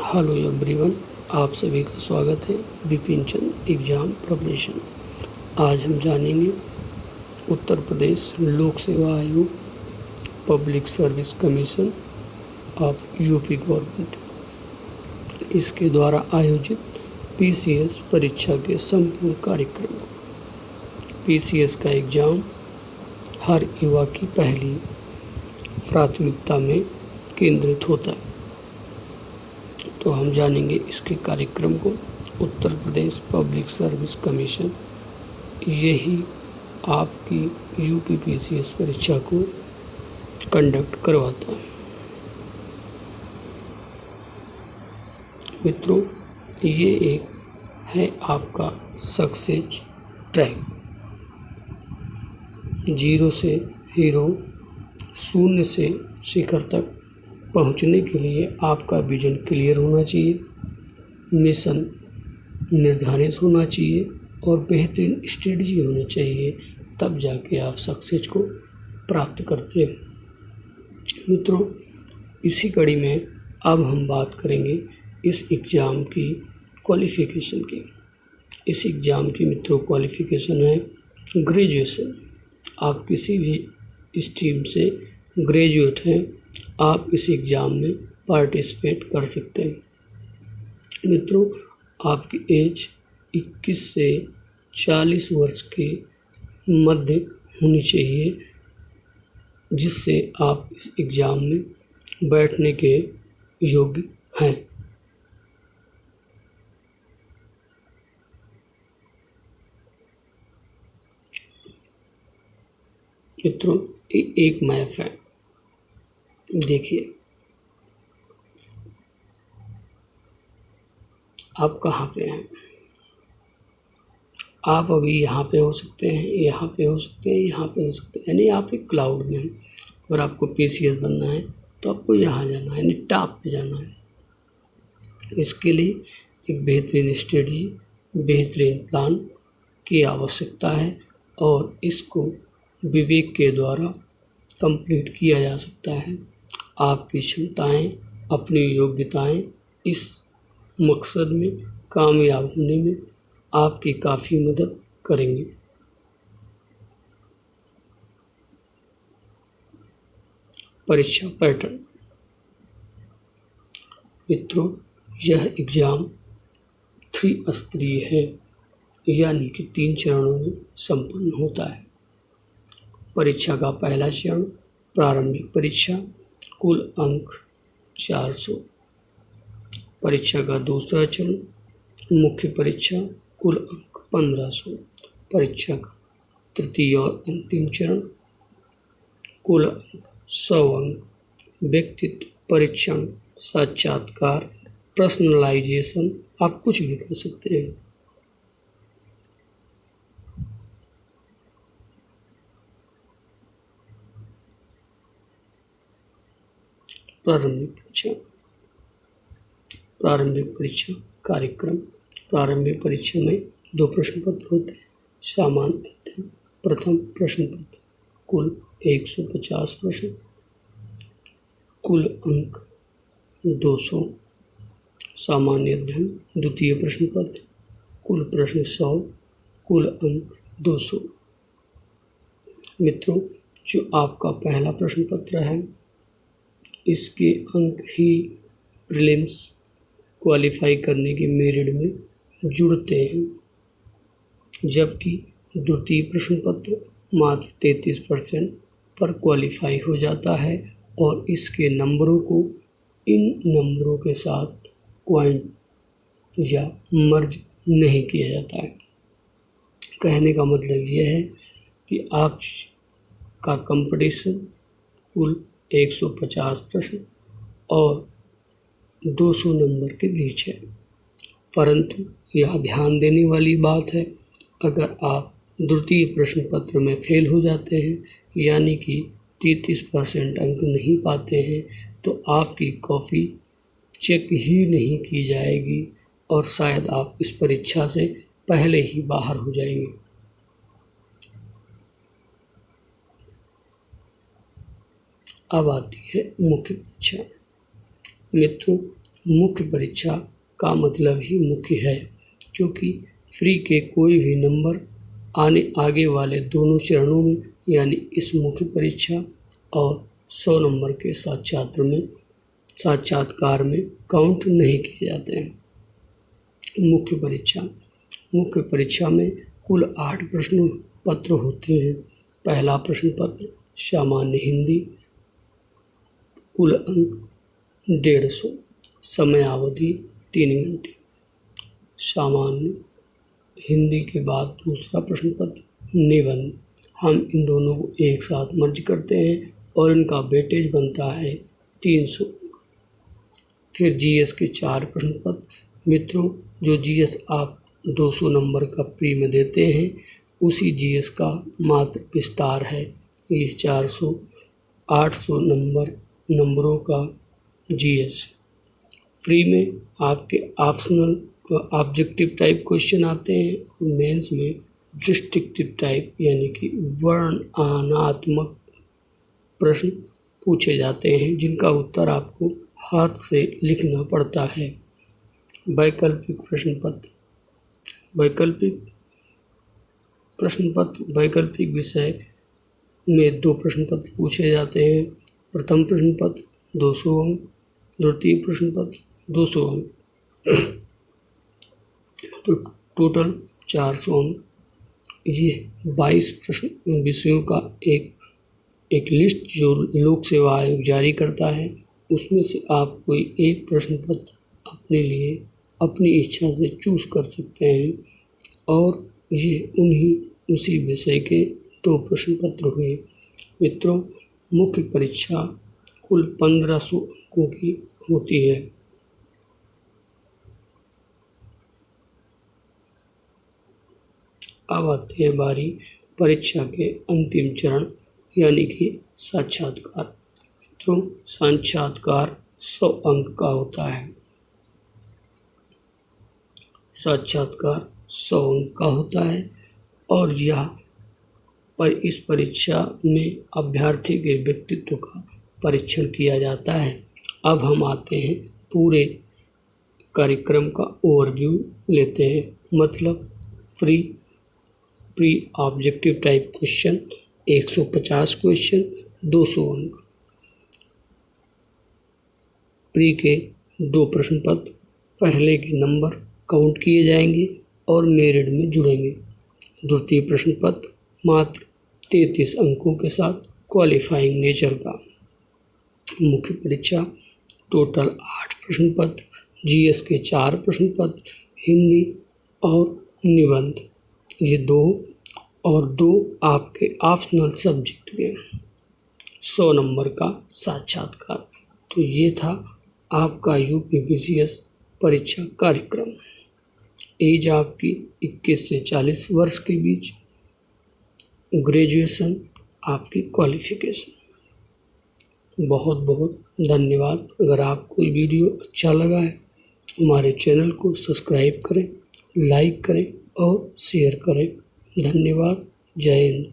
Hello everyone, आप सभी का स्वागत है विपिन चंद एग्ज़ाम प्रिपरेशन। आज हम जानेंगे उत्तर प्रदेश लोक सेवा आयोग public service commission of UP government इसके द्वारा आयोजित पीसीएस परीक्षा के संपूर्ण कार्यक्रम। पीसीएस का एग्ज़ाम हर युवा की पहली प्राथमिकता में केंद्रित होता है। तो हम जानेंगे इसके कार्यक्रम को। Uttar Pradesh public service commission यही आपकी यूपीपीसीएस परीक्षा को कंडक्ट करवाता है। मित्रों, ये एक है आपका सक्सेस ट्रैक। 0 से हीरो, 0 से शिखर तक पहुंचने के लिए आपका विजन क्लियर होना चाहिए, मिशन निर्धारित होना चाहिए और बेहतरीन स्ट्रेटजी होनी चाहिए, तब जाके आप सक्सेस को प्राप्त करते हैं। मित्रों, इसी कड़ी में अब हम बात करेंगे इस एग्ज़ाम की क्वालिफ़िकेशन की। इस एग्ज़ाम की मित्रों क्वालिफ़िकेशन है ग्रेजुएशन। आप किसी भी स्ट्रीम से ग्रेजुएट हैं, आप इस एग्ज़ाम में पार्टिसिपेट कर सकते हैं। मित्रों, आपकी एज 21 से 40 वर्ष के मध्य होनी चाहिए, जिससे आप इस एग्ज़ाम में बैठने के योग्य हैं। मित्रों, एक मैप है, देखिए आप कहाँ पे हैं। आप अभी यहाँ पे हो सकते हैं, यहाँ पे हो सकते हैं, यहाँ पे हो सकते हैं, यानी आप एक क्लाउड में हैं। अगर आपको पीसीएस बनना है तो आपको यहाँ जाना है, यानी टॉप पे जाना है। इसके लिए एक बेहतरीन स्ट्रेटजी, बेहतरीन प्लान की आवश्यकता है और इसको विवेक के द्वारा कंप्लीट किया जा सकता है। आपकी क्षमताएं, अपनी योग्यताएं इस मकसद में कामयाब होने में आपकी काफ़ी मदद करेंगे। परीक्षा पैटर्न। मित्रों, यह एग्ज़ाम 3 स्तरीय है, यानी कि 3 चरणों में संपन्न होता है। परीक्षा का पहला चरण प्रारंभिक परीक्षा, कुल अंक 400। परीक्षा का दूसरा चरण मुख्य परीक्षा, कुल अंक 1500। परीक्षा का तृतीय और अंतिम चरण कुल अंक 100 अंक, व्यक्तित्व परीक्षण, साक्षात्कार, पर्सनलाइजेशन, आप कुछ भी कर सकते हैं। प्रारंभिक परीक्षा कार्यक्रम। प्रारंभिक परीक्षा में 2 प्रश्न पत्र होते हैं। सामान्य अध्ययन प्रथम प्रश्न पत्र, कुल 150 प्रश्न, कुल अंक 200। सामान्य अध्ययन द्वितीय प्रश्न पत्र, कुल प्रश्न 100, कुल अंक 200। मित्रों, जो आपका पहला प्रश्न पत्र है, इसके अंक ही प्रीलिम्स क्वालिफाई करने के मेरिट में जुड़ते हैं, जबकि द्वितीय प्रश्न पत्र मात्र 33% पर क्वालिफाई हो जाता है और इसके नंबरों को इन नंबरों के साथ क्वाइंट या मर्ज नहीं किया जाता है। कहने का मतलब यह है कि आपका कंपटीशन कुल 150 प्रश्न और 200 नंबर के बीच है, परंतु यह ध्यान देने वाली बात है, अगर आप द्वितीय प्रश्न पत्र में फेल हो जाते हैं, यानी कि 33% अंक नहीं पाते हैं, तो आपकी कॉपी चेक ही नहीं की जाएगी और शायद आप इस परीक्षा से पहले ही बाहर हो जाएंगे। अब आती है मुख्य परीक्षा। मित्रों, मुख्य परीक्षा का मतलब ही मुख्य है, क्योंकि फ्री के कोई भी नंबर आगे वाले दोनों चरणों में यानी इस मुख्य परीक्षा और 100 नंबर के साक्षात्कार में काउंट नहीं किए जाते हैं। मुख्य परीक्षा में कुल 8 प्रश्न पत्र होते हैं। पहला प्रश्न पत्र सामान्य हिंदी, कुल अंक 150, समय अवधि 3 घंटे। सामान्य हिंदी के बाद दूसरा प्रश्न पत्र निबंध, हम इन दोनों को एक साथ मर्ज करते हैं और इनका वेटेज बनता है 300। फिर जीएस के 4 प्रश्न पत्र। मित्रों, जो जीएस आप 200 नंबर का प्री में देते हैं उसी जीएस का मात्र विस्तार है। ये 800 नंबरों का जीएस। फ्री में आपके ऑप्शनल ऑब्जेक्टिव टाइप क्वेश्चन आते हैं और मेंस में डिस्क्रिप्टिव टाइप यानी कि वर्णनात्मक प्रश्न पूछे जाते हैं, जिनका उत्तर आपको हाथ से लिखना पड़ता है। वैकल्पिक प्रश्न पत्र वैकल्पिक विषय में 2 प्रश्न पत्र पूछे जाते हैं। प्रथम प्रश्न पत्र 200 अंक, द्वितीय प्रश्न पत्र 200 अंक, तो टोटल 400 अंक। ये 22 प्रश्न विषयों का एक लिस्ट जो लोक सेवा आयोग जारी करता है, उसमें से आप कोई एक प्रश्न पत्र अपने लिए अपनी इच्छा से चूज़ कर सकते हैं और ये उसी विषय के 2 प्रश्न पत्र हुए। मित्रों, मुख्य परीक्षा कुल 1500 अंकों की होती है। अब आते हैं बारी परीक्षा के अंतिम चरण यानी कि साक्षात्कार। मित्रों, साक्षात्कार 100 अंक का होता है। साक्षात्कार 100 अंक का होता है और इस परीक्षा में अभ्यर्थी के व्यक्तित्व का परीक्षण किया जाता है। अब हम आते हैं पूरे कार्यक्रम का ओवरव्यू लेते हैं। मतलब pre objective type question 150 question 200 अंक। प्री के 2 प्रश्न पत्र, पहले के नंबर काउंट किए जाएंगे और मेरिट में जुड़ेंगे। द्वितीय प्रश्न पत्र मात्र 33 अंकों के साथ क्वालिफाइंग नेचर का। मुख्य परीक्षा टोटल 8 प्रश्न पत्र, जीएस के 4 प्रश्न पत्र, हिंदी और निबंध, ये 2 और 2 आपके ऑप्शनल सब्जेक्ट के। 100 नंबर का साक्षात्कार। तो ये था आपका यूपीपीसीएस परीक्षा कार्यक्रम। एज आपकी 21 से 40 वर्ष के बीच, ग्रेजुएशन आपकी क्वालिफिकेशन। बहुत बहुत धन्यवाद। अगर आपको ये वीडियो अच्छा लगा है हमारे चैनल को सब्सक्राइब करें, लाइक करें और शेयर करें। धन्यवाद। जय हिंद।